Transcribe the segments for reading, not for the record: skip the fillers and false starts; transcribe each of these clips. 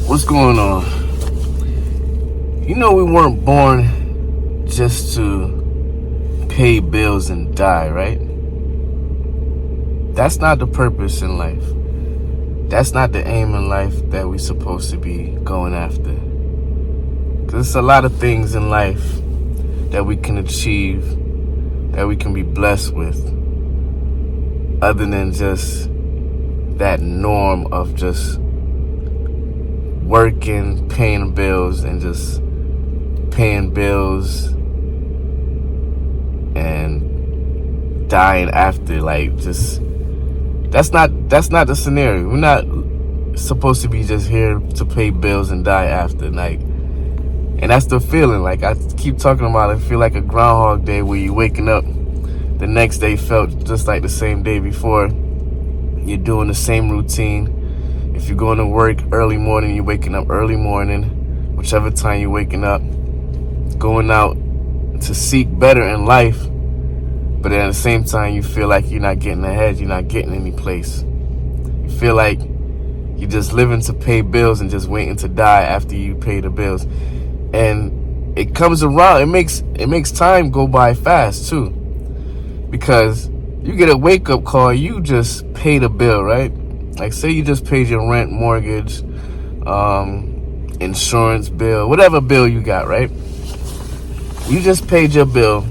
What's going on? You know, we weren't born just to pay bills and die, right? That's not the purpose in life. That's not the aim in life that we're supposed to be going after. Because there's a lot of things in life that we can achieve, that we can be blessed with, other than just that norm of just working, paying bills, and just paying bills and dying after. Like, just that's not the scenario. We're not supposed to be just here to pay bills and die after. Like, and that's the feeling. Like I keep talking about, I feel like a Groundhog Day where you're waking up the next day felt just like the same day before. You're doing the same routine. If you're going to work early morning, you're waking up early morning, whichever time you're waking up, going out to seek better in life, but at the same time, you feel like you're not getting ahead, you're not getting any place. You feel like you're just living to pay bills and just waiting to die after you pay the bills. And it comes around, it makes time go by fast too, because you get a wake-up call, you just paid a bill, right? Like, say you just paid your rent, mortgage, insurance bill, whatever bill you got, right? You just paid your bill,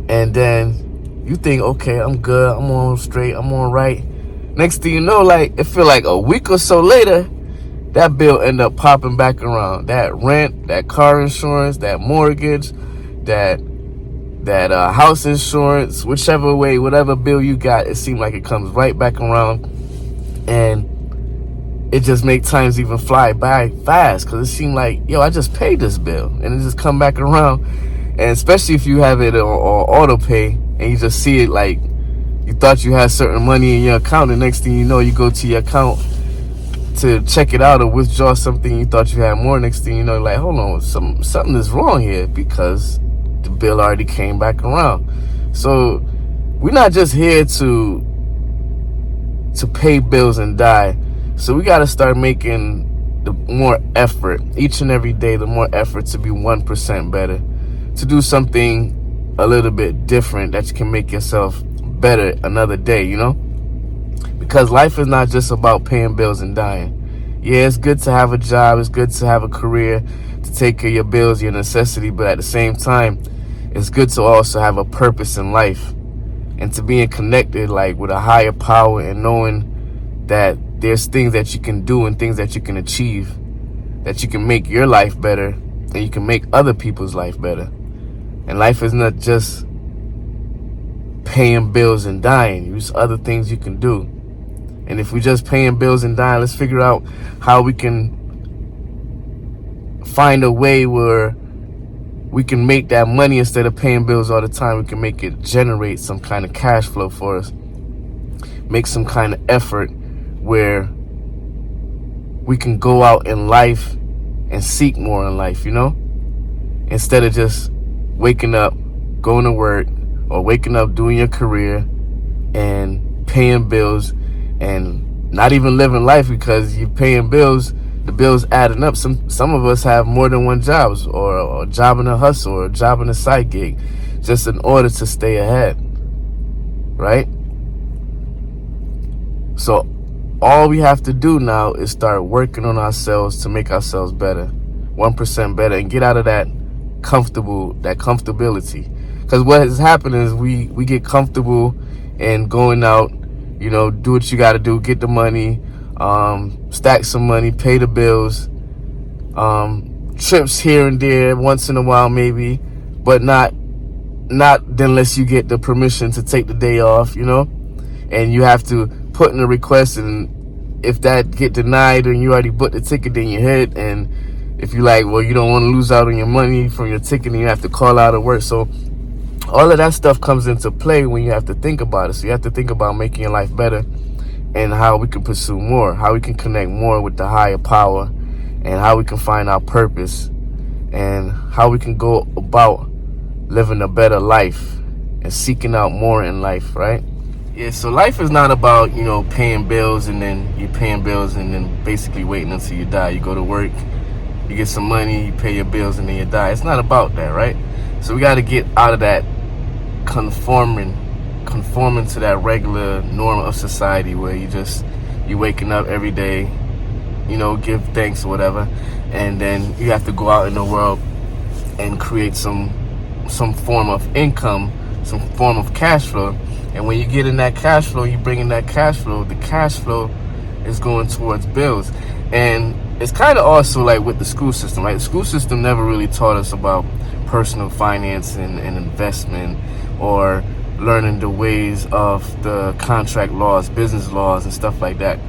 and then you think, okay, I'm good, I'm on straight, I'm on right. Next thing you know, like, it feel like a week or so later, that bill end up popping back around. That rent, that car insurance, that mortgage, that house insurance, whichever way, whatever bill you got, it seems like it comes right back around. And it just makes times even fly by fast, because it seemed like, yo, I just paid this bill, and it just come back around. And especially if you have it on auto pay and you just see it, like you thought you had certain money in your account, the next thing you know, you go to your account to check it out or withdraw something, you thought you had more. Next thing you know, like, hold on, something is wrong here, because the bill already came back around. So we're not just here to pay bills and die. So we got to start making the more effort each and every day, the more effort to be 1% better, to do something a little bit different that you can make yourself better another day, you know? Because life is not just about paying bills and dying. Yeah, it's good to have a job, it's good to have a career, to take care of your bills, your necessity, but at the same time, it's good to also have a purpose in life, and to being connected, like, with a higher power, and knowing that there's things that you can do and things that you can achieve, that you can make your life better, and you can make other people's life better. And life is not just paying bills and dying. There's other things you can do. And if we're just paying bills and dying, let's figure out how we can find a way where we can make that money. Instead of paying bills all the time, we can make it generate some kind of cash flow for us. Make some kind of effort where we can go out in life and seek more in life, you know? Instead of just waking up, going to work, or waking up doing your career and paying bills and not even living life, because you're paying bills. The bills adding up. Some of us have more than one jobs, or a job in a hustle, or a job in a side gig, just in order to stay ahead, right? So all we have to do now is start working on ourselves to make ourselves better, 1% better, and get out of that comfortability. Because what has happened is we get comfortable in going out, you know, do what you got to do, get the money, stack some money, pay the bills, trips here and there once in a while maybe, but not unless you get the permission to take the day off, you know? And you have to put in a request, and if that get denied and you already booked the ticket, then you hit. And if you like, well, you don't want to lose out on your money from your ticket, and you have to call out of work. So all of that stuff comes into play when you have to think about it. So you have to think about making your life better, and how we can pursue more, how we can connect more with the higher power, and how we can find our purpose, and how we can go about living a better life and seeking out more in life, right? Yeah, so life is not about, paying bills and then you're paying bills and then basically waiting until you die. You go to work, you get some money, you pay your bills, and then you die. It's not about that, right? So we got to get out of that conforming to that regular norm of society where you waking up every day, give thanks or whatever, and then you have to go out in the world and create some form of income, some form of cash flow. And when you get in that cash flow, you bring in that cash flow, the cash flow is going towards bills. And it's kind of also like with the school system, right? The school system never really taught us about personal finance and investment, or learning the ways of the contract laws, business laws, and stuff like that.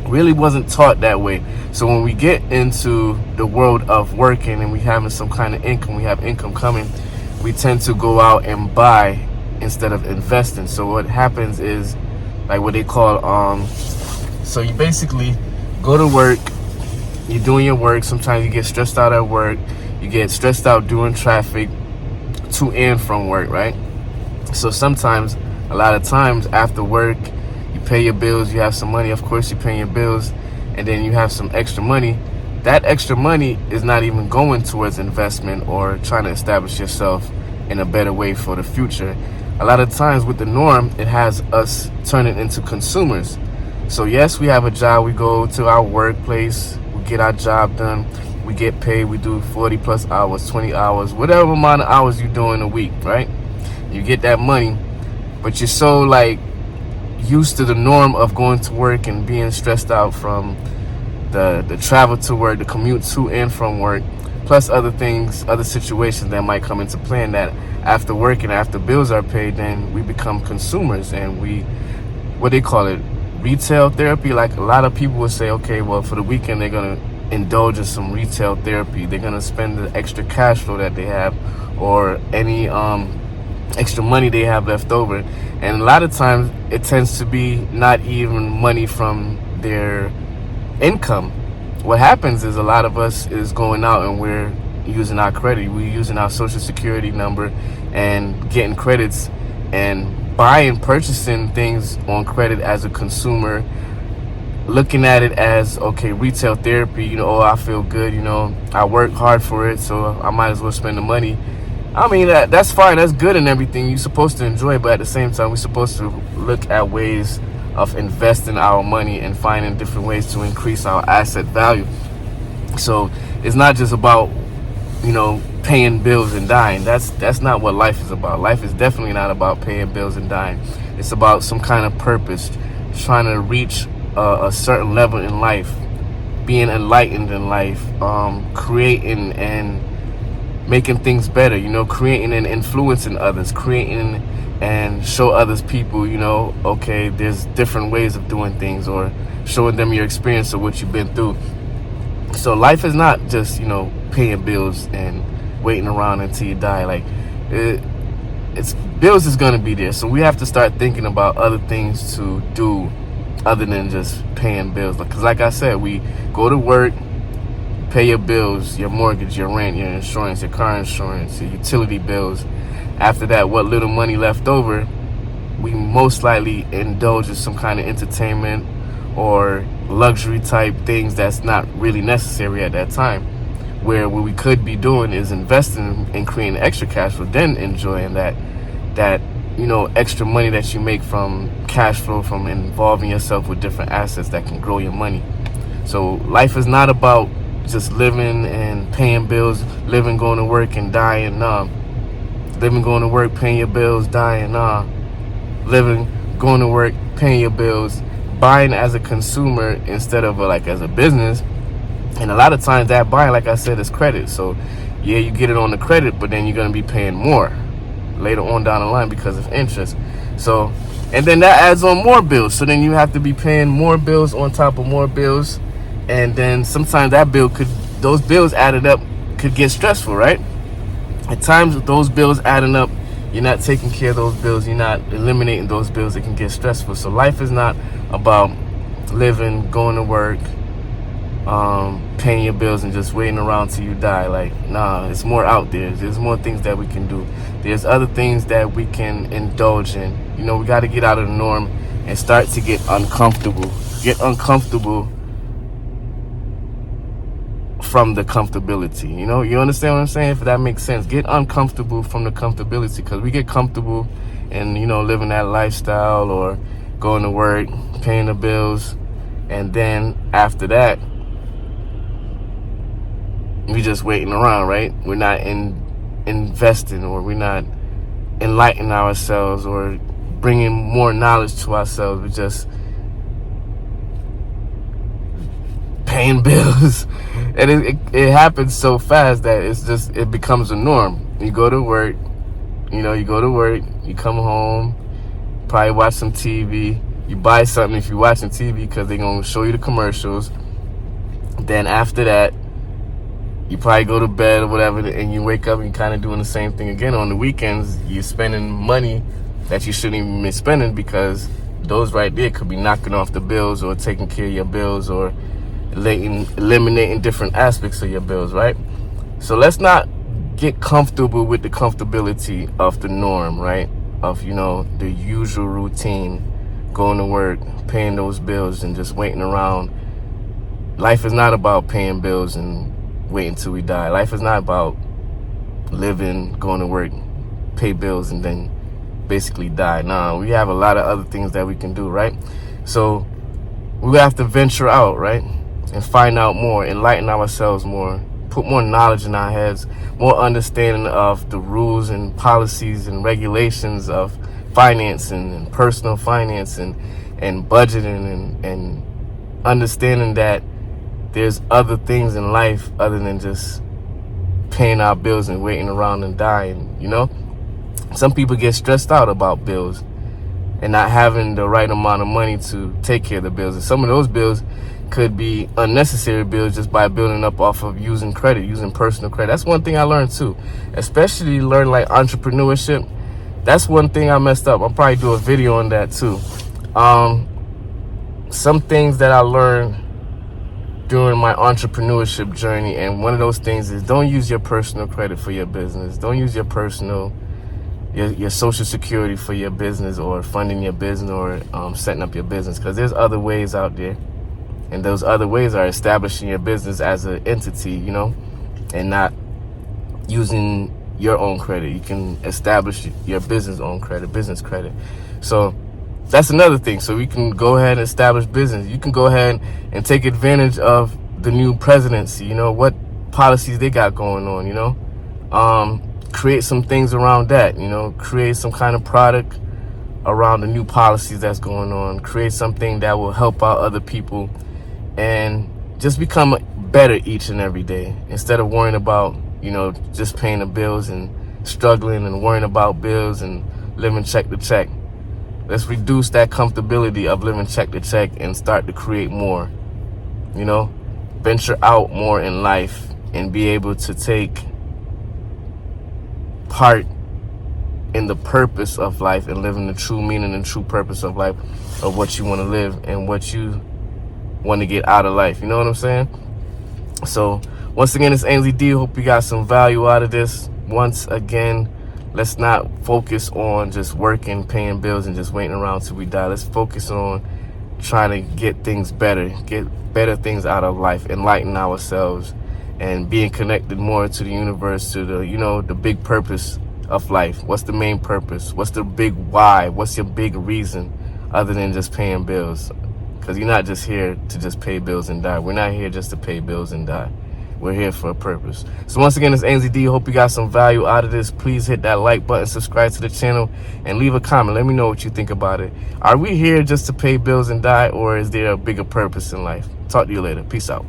Really wasn't taught that way. So when we get into the world of working and we having some kind of income, we have income coming, we tend to go out and buy instead of investing. So what happens is like what they call so you basically go to work, you're doing your work. Sometimes you get stressed out at work, you get stressed out doing traffic to and from work, right? So sometimes, a lot of times after work, you pay your bills, you have some money, of course you're paying your bills, and then you have some extra money. That extra money is not even going towards investment or trying to establish yourself in a better way for the future. A lot of times with the norm, it has us turning into consumers. So yes, we have a job, we go to our workplace, we get our job done, we get paid, we do 40 plus hours, 20 hours, whatever amount of hours you do in a week, right? You get that money, but you're so used to the norm of going to work and being stressed out from the travel to work, the commute to and from work, plus other things, other situations that might come into play, and that after work and after bills are paid, then we become consumers, and what they call it, retail therapy. Like a lot of people will say, okay, well, for the weekend they're gonna indulge in some retail therapy. They're gonna spend the extra cash flow that they have, or any extra money they have left over. And a lot of times it tends to be not even money from their income. What happens is a lot of us is going out and we're using our credit, we're using our social security number and getting credits and purchasing things on credit as a consumer, looking at it as, okay, retail therapy, oh, I feel good, I work hard for it, so I might as well spend the money. I mean, that's fine, that's good and everything, you're supposed to enjoy it, but at the same time, we're supposed to look at ways of investing our money and finding different ways to increase our asset value. So it's not just about, paying bills and dying. That's not what life is about. Life is definitely not about paying bills and dying. It's about some kind of purpose, trying to reach a certain level in life, being enlightened in life, creating and making things better, creating and influencing others, creating and show others people, okay, there's different ways of doing things, or showing them your experience of what you've been through. So life is not just, paying bills and waiting around until you die. It's bills is going to be there. So we have to start thinking about other things to do other than just paying bills. Because like I said, we go to work, pay your bills, your mortgage, your rent, your insurance, your car insurance, your utility bills. After that, what little money left over, we most likely indulge in some kind of entertainment or luxury type things that's not really necessary at that time. Where what we could be doing is investing and creating extra cash flow, then enjoying that extra money that you make from cash flow, from involving yourself with different assets that can grow your money. So life is not about just living and paying bills, living, going to work and dying. Nah. Living, going to work, paying your bills, dying. Nah. Living, going to work, paying your bills, buying as a consumer instead of as a business. And a lot of times that buying, like I said, is credit. So yeah, you get it on the credit, but then you're going to be paying more later on down the line because of interest. So, and then that adds on more bills. So then you have to be paying more bills on top of more bills. And then sometimes those bills added up could get stressful, right? At times with those bills adding up, you're not taking care of those bills, you're not eliminating those bills, it can get stressful. So life is not about living, going to work, paying your bills and just waiting around till you die. Nah, it's more out there. There's more things that we can do. There's other things that we can indulge in, You know, we got to get out of the norm and start to get uncomfortable. Get uncomfortable from the comfortability. You know, you understand what I'm saying? If that makes sense. Get uncomfortable from the comfortability, because we get comfortable in, you know, living that lifestyle or going to work, paying the bills, and then after that, we just waiting around, right? We're not investing, or we're not enlightening ourselves or bringing more knowledge to ourselves. We're just paying bills. And it happens so fast that it becomes a norm. You go to work, you come home, probably watch some TV, you buy something if you're watching TV because they're going to show you the commercials. Then after that, you probably go to bed or whatever, and you wake up and you're kind of doing the same thing again. On the weekends, you're spending money that you shouldn't even be spending, because those right there could be knocking off the bills or taking care of your bills or eliminating different aspects of your bills, right? So let's not get comfortable with the comfortability of the norm, right? Of, you know, the usual routine, going to work, paying those bills, and just waiting around. Life is not about paying bills and waiting till we die. Life is not about living, going to work, pay bills, and then basically die. Nah, we have a lot of other things that we can do, right? So we have to venture out, right? And find out more, enlighten ourselves more, put more knowledge in our heads, more understanding of the rules and policies and regulations of financing and personal finance and budgeting and understanding that there's other things in life other than just paying our bills and waiting around and dying, you know? Some people get stressed out about bills and not having the right amount of money to take care of the bills. And some of those bills could be unnecessary bills just by building up off of using credit, using personal credit. That's one thing I learned too, especially learn like entrepreneurship. That's one thing I messed up. I'll probably do a video on that too. Some things that I learned during my entrepreneurship journey, and one of those things is don't use your personal credit for your business. Don't use your social security for your business or funding your business or setting up your business, because there's other ways out there, and those other ways are establishing your business as an entity, you know, and not using your own credit. You can establish your business credit. So that's another thing. So we can go ahead and establish business. You can go ahead and take advantage of the new presidency, you know, what policies they got going on, you know, create some things around that, you know, create some kind of product around the new policies that's going on, create something that will help out other people, and just become better each and every day, instead of worrying about, you know, just paying the bills and struggling and worrying about bills and living check to check. Let's reduce that comfortability of living check to check and start to create more, you know, venture out more in life and be able to take part in the purpose of life and living the true meaning and true purpose of life, of what you want to live and what you want to get out of life. You know what I'm saying? So once again, it's AnsleyD. Hope you got some value out of this. Once again, let's not focus on just working, paying bills, and just waiting around till we die. Let's focus on trying to get things better, get better things out of life, enlighten ourselves, and being connected more to the universe, to the, you know, the big purpose of life. What's the main purpose? What's the big why? What's your big reason other than just paying bills? Because you're not just here to just pay bills and die. We're not here just to pay bills and die. We're here for a purpose. So once again, it's AnsleyD. Hope you got some value out of this. Please hit that like button, subscribe to the channel, and leave a comment. Let me know what you think about it. Are we here just to pay bills and die, or is there a bigger purpose in life? Talk to you later. Peace out.